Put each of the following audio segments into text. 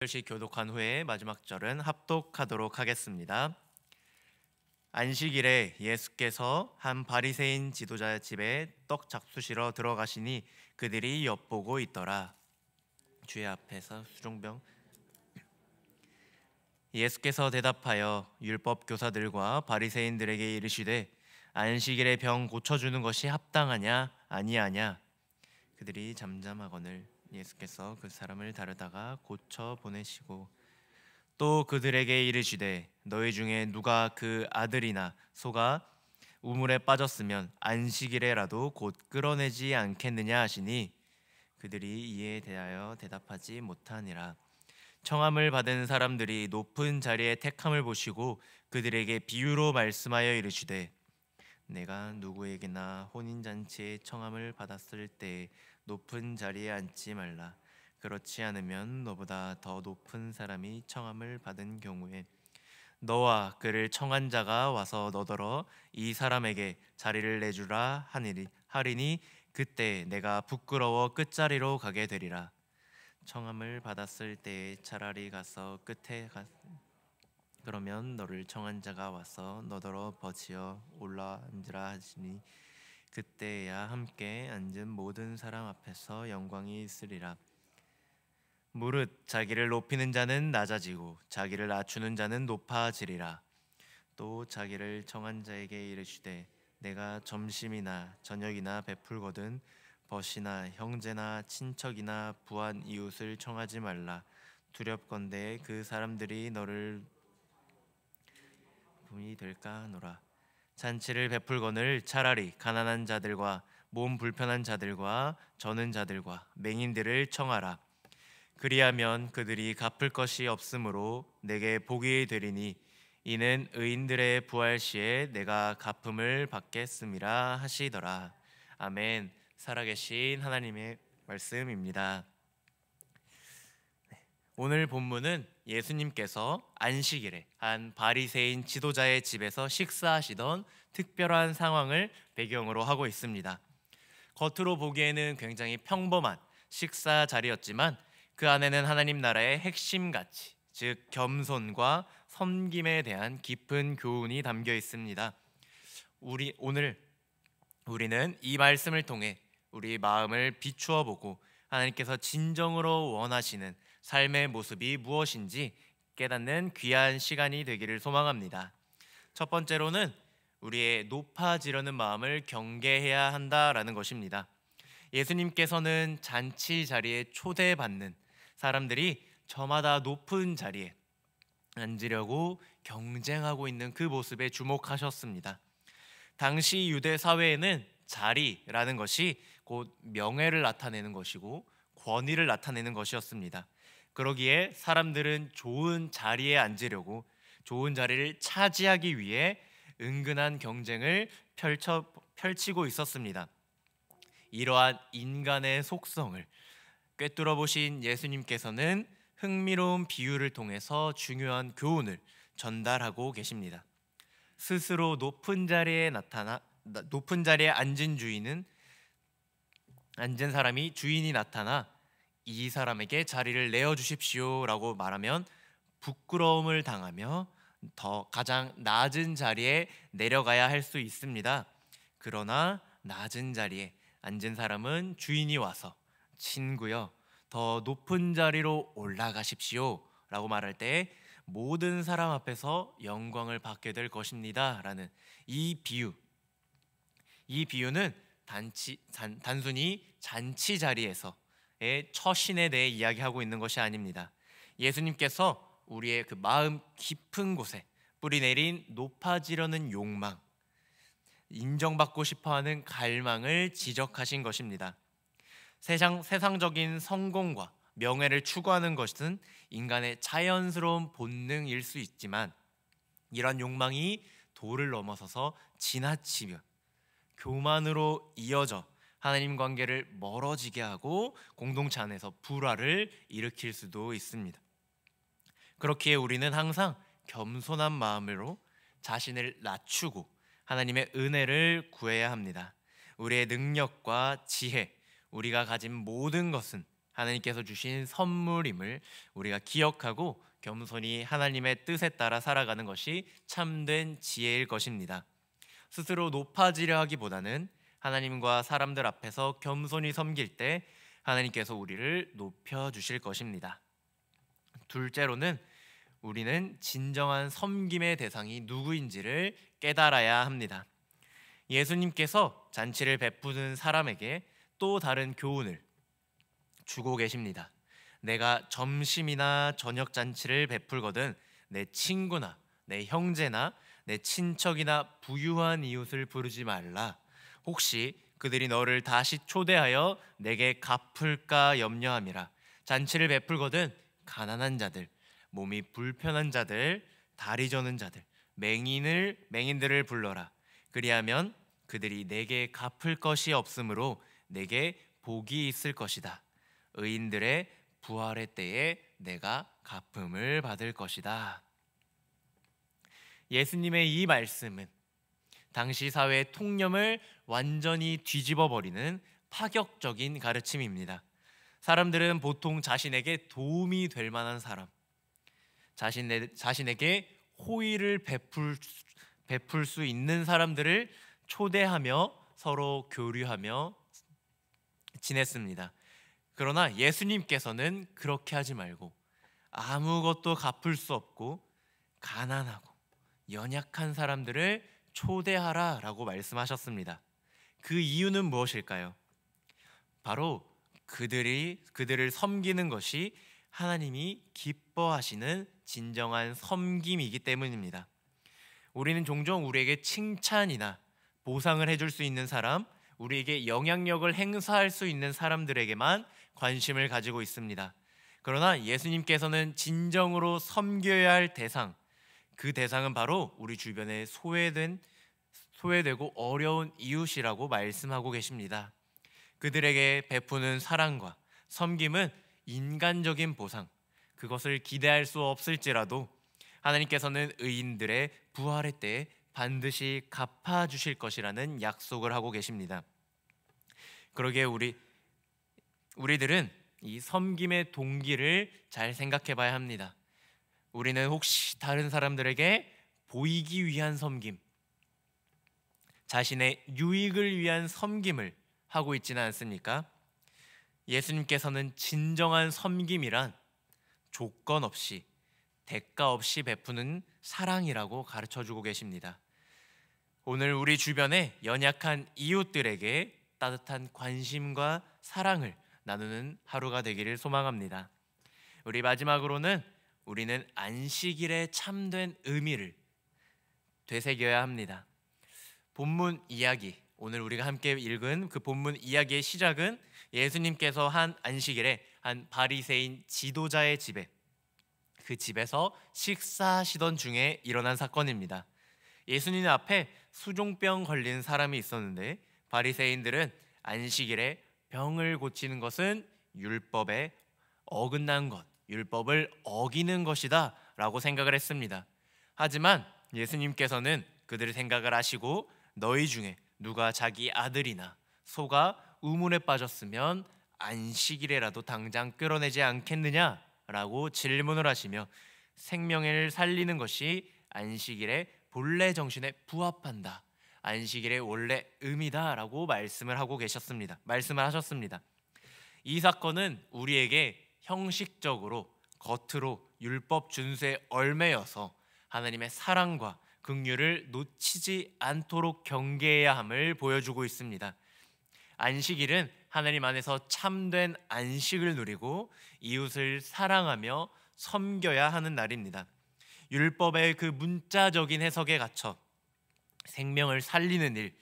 절씩 교독한 후에 마지막 절은 합독하도록 하겠습니다. 안식일에 예수께서 한 바리새인 지도자 집에 떡 잡수시러 들어가시니 그들이 엿보고 있더라. 주의 앞에서 수종병. 예수께서 대답하여 율법 교사들과 바리새인들에게 이르시되 안식일에 병 고쳐주는 것이 합당하냐 아니하냐. 그들이 잠잠하거늘 예수께서 그 사람을 다루다가 고쳐 보내시고 또 그들에게 이르시되 너희 중에 누가 그 아들이나 소가 우물에 빠졌으면 안식일에라도 곧 끌어내지 않겠느냐 하시니 그들이 이에 대하여 대답하지 못하니라. 청함을 받은 사람들이 높은 자리에 택함을 보시고 그들에게 비유로 말씀하여 이르시되 내가 누구에게나 혼인잔치에 청함을 받았을 때 높은 자리에 앉지 말라. 그렇지 않으면 너보다 더 높은 사람이 청함을 받은 경우에 너와 그를 청한 자가 와서 너더러 이 사람에게 자리를 내주라 하리니 그때 내가 부끄러워 끝자리로 가게 되리라. 청함을 받았을 때에 차라리 가서 끝에 그러면 너를 청한 자가 와서 너더러 버지어 올라앉으라 하시니 그때야 함께 앉은 모든 사람 앞에서 영광이 있으리라. 무릇 자기를 높이는 자는 낮아지고 자기를 낮추는 자는 높아지리라. 또 자기를 청한 자에게 이르시되 내가 점심이나 저녁이나 베풀거든 벗이나 형제나 친척이나 부한 이웃을 청하지 말라. 두렵건대 그 사람들이 너를 분이 될까 하노라. 잔치를 베풀거늘 차라리 가난한 자들과 몸 불편한 자들과 저는 자들과 맹인들을 청하라. 그리하면 그들이 갚을 것이 없으므로 내게 복이 되리니 이는 의인들의 부활 시에 내가 갚음을 받겠음이라 하시더라. 아멘. 살아계신 하나님의 말씀입니다. 오늘 본문은 예수님께서 안식일에 한 바리새인 지도자의 집에서 식사하시던 특별한 상황을 배경으로 하고 있습니다. 겉으로 보기에는 굉장히 평범한 식사 자리였지만 그 안에는 하나님 나라의 핵심 가치, 즉 겸손과 섬김에 대한 깊은 교훈이 담겨 있습니다. 오늘 우리는 이 말씀을 통해 우리 마음을 비추어 보고 하나님께서 진정으로 원하시는 삶의 모습이 무엇인지 깨닫는 귀한 시간이 되기를 소망합니다. 첫 번째로는 우리의 높아지려는 마음을 경계해야 한다라는 것입니다. 예수님께서는 잔치 자리에 초대받는 사람들이 저마다 높은 자리에 앉으려고 경쟁하고 있는 그 모습에 주목하셨습니다. 당시 유대 사회에는 자리라는 것이 곧 명예를 나타내는 것이고 권위를 나타내는 것이었습니다. 그러기에 사람들은 좋은 자리에 앉으려고 좋은 자리를 차지하기 위해 은근한 경쟁을 펼치고 있었습니다. 이러한 인간의 속성을 꿰뚫어 보신 예수님께서는 흥미로운 비유를 통해서 중요한 교훈을 전달하고 계십니다. 스스로 높은 자리에 앉은 사람이 주인이 나타나 이 사람에게 자리를 내어 주십시오라고 말하면 부끄러움을 당하며 더 가장 낮은 자리에 내려가야 할 수 있습니다. 그러나 낮은 자리에 앉은 사람은 주인이 와서 친구여 더 높은 자리로 올라가십시오라고 말할 때 모든 사람 앞에서 영광을 받게 될 것입니다 라는 이 비유는 단순히 잔치 자리에서의 처신에 대해 이야기하고 있는 것이 아닙니다. 예수님께서 우리의 그 마음 깊은 곳에 뿌리내린 높아지려는 욕망, 인정받고 싶어하는 갈망을 지적하신 것입니다. 세상적인 성공과 명예를 추구하는 것은 인간의 자연스러운 본능일 수 있지만 이런 욕망이 도를 넘어서서 지나치며 교만으로 이어져 하나님 관계를 멀어지게 하고 공동체 안에서 불화를 일으킬 수도 있습니다. 그렇기에 우리는 항상 겸손한 마음으로 자신을 낮추고 하나님의 은혜를 구해야 합니다. 우리의 능력과 지혜, 우리가 가진 모든 것은 하나님께서 주신 선물임을 우리가 기억하고 겸손히 하나님의 뜻에 따라 살아가는 것이 참된 지혜일 것입니다. 스스로 높아지려 하기보다는 하나님과 사람들 앞에서 겸손히 섬길 때 하나님께서 우리를 높여주실 것입니다. 둘째로는 우리는 진정한 섬김의 대상이 누구인지를 깨달아야 합니다. 예수님께서 잔치를 베푸는 사람에게 또 다른 교훈을 주고 계십니다. 내가 점심이나 저녁 잔치를 베풀거든 내 친구나 내 형제나 내 친척이나 부유한 이웃을 부르지 말라. 혹시 그들이 너를 다시 초대하여 내게 갚을까 염려함이라. 잔치를 베풀거든 가난한 자들, 몸이 불편한 자들, 다리 저는 자들, 맹인들을 불러라. 그리하면 그들이 내게 갚을 것이 없으므로 내게 복이 있을 것이다. 의인들의 부활의 때에 내가 갚음을 받을 것이다. 예수님의 이 말씀은 당시 사회의 통념을 완전히 뒤집어 버리는 파격적인 가르침입니다. 사람들은 보통 자신에게 도움이 될 만한 사람, 자신에게 호의를 베풀 수 있는 사람들을 초대하며 서로 교류하며 지냈습니다. 그러나 예수님께서는 그렇게 하지 말고 아무것도 갚을 수 없고 가난하고 연약한 사람들을 초대하라 라고 말씀하셨습니다. 그 이유는 무엇일까요? 바로 그들을 섬기는 것이 하나님이 기뻐하시는 진정한 섬김이기 때문입니다. 우리는 종종 우리에게 칭찬이나 보상을 해줄 수 있는 사람, 우리에게 영향력을 행사할 수 있는 사람들에게만 관심을 가지고 있습니다. 그러나 예수님께서는 진정으로 섬겨야 할 대상, 그 대상은 바로 우리 주변에 소외되고 어려운 이웃이라고 말씀하고 계십니다. 그들에게 베푸는 사랑과 섬김은 인간적인 보상, 그것을 기대할 수 없을지라도 하나님께서는 의인들의 부활의 때에 반드시 갚아주실 것이라는 약속을 하고 계십니다. 그러기에 우리들은 이 섬김의 동기를 잘 생각해 봐야 합니다. 우리는 혹시 다른 사람들에게 보이기 위한 섬김, 자신의 유익을 위한 섬김을 하고 있지는 않습니까? 예수님께서는 진정한 섬김이란 조건 없이 대가 없이 베푸는 사랑이라고 가르쳐주고 계십니다. 오늘 우리 주변에 연약한 이웃들에게 따뜻한 관심과 사랑을 나누는 하루가 되기를 소망합니다. 우리 마지막으로는 우리는 안식일의 참된 의미를 되새겨야 합니다. 본문 이야기, 오늘 우리가 함께 읽은 그 본문 이야기의 시작은 예수님께서 한 안식일에 한 바리새인 지도자의 집에, 그 집에서 식사하시던 중에 일어난 사건입니다. 예수님 앞에 수종병 걸린 사람이 있었는데 바리새인들은 안식일에 병을 고치는 것은 율법에 어긋난 것, 율법을 어기는 것이다 라고 생각을 했습니다. 하지만 예수님께서는 그들의 생각을 아시고 너희 중에 누가 자기 아들이나 소가 우물에 빠졌으면 안식일에라도 당장 끌어내지 않겠느냐 라고 질문을 하시며 생명을 살리는 것이 안식일의 본래 정신에 부합한다, 안식일의 원래 의미다 라고 말씀을 하셨습니다. 이 사건은 우리에게 형식적으로 겉으로 율법 준수에 얽매여서 하나님의 사랑과 긍휼을 놓치지 않도록 경계해야 함을 보여주고 있습니다. 안식일은 하나님 안에서 참된 안식을 누리고 이웃을 사랑하며 섬겨야 하는 날입니다. 율법의 그 문자적인 해석에 갇혀 생명을 살리는 일,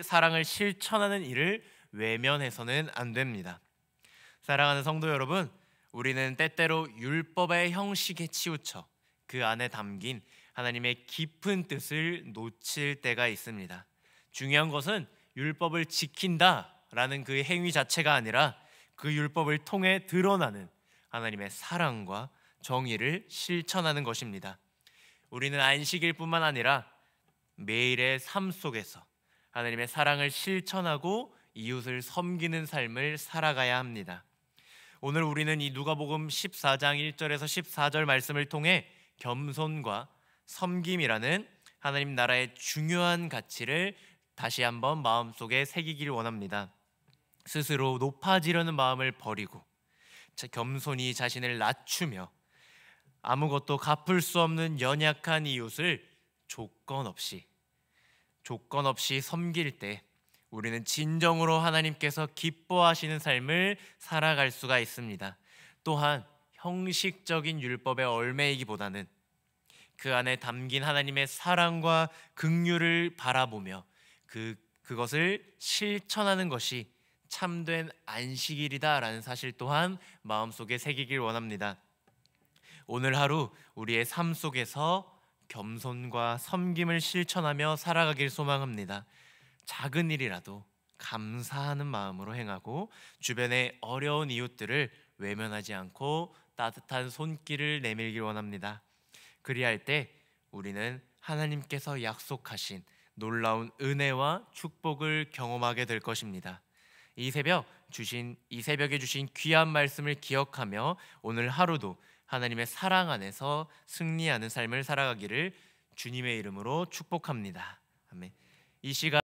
사랑을 실천하는 일을 외면해서는 안 됩니다. 사랑하는 성도 여러분, 우리는 때때로 율법의 형식에 치우쳐 그 안에 담긴 하나님의 깊은 뜻을 놓칠 때가 있습니다. 중요한 것은 율법을 지킨다라는 그 행위 자체가 아니라 그 율법을 통해 드러나는 하나님의 사랑과 정의를 실천하는 것입니다. 우리는 안식일뿐만 아니라 매일의 삶 속에서 하나님의 사랑을 실천하고 이웃을 섬기는 삶을 살아가야 합니다. 오늘 우리는 이 누가복음 14장 1절에서 14절 말씀을 통해 겸손과 섬김이라는 하나님 나라의 중요한 가치를 다시 한번 마음속에 새기길 원합니다. 스스로 높아지려는 마음을 버리고 겸손히 자신을 낮추며 아무것도 갚을 수 없는 연약한 이웃을 조건 없이 섬길 때 우리는 진정으로 하나님께서 기뻐하시는 삶을 살아갈 수가 있습니다. 또한 형식적인 율법에 얽매이기보다는 그 안에 담긴 하나님의 사랑과 긍휼을 바라보며 그것을 실천하는 것이 참된 안식일이다라는 사실 또한 마음속에 새기길 원합니다. 오늘 하루 우리의 삶 속에서 겸손과 섬김을 실천하며 살아가길 소망합니다. 작은 일이라도 감사하는 마음으로 행하고 주변의 어려운 이웃들을 외면하지 않고 따뜻한 손길을 내밀길 원합니다. 그리할 때 우리는 하나님께서 약속하신 놀라운 은혜와 축복을 경험하게 될 것입니다. 이 새벽에 주신 귀한 말씀을 기억하며 오늘 하루도 하나님의 사랑 안에서 승리하는 삶을 살아가기를 주님의 이름으로 축복합니다. 아멘. 이 시간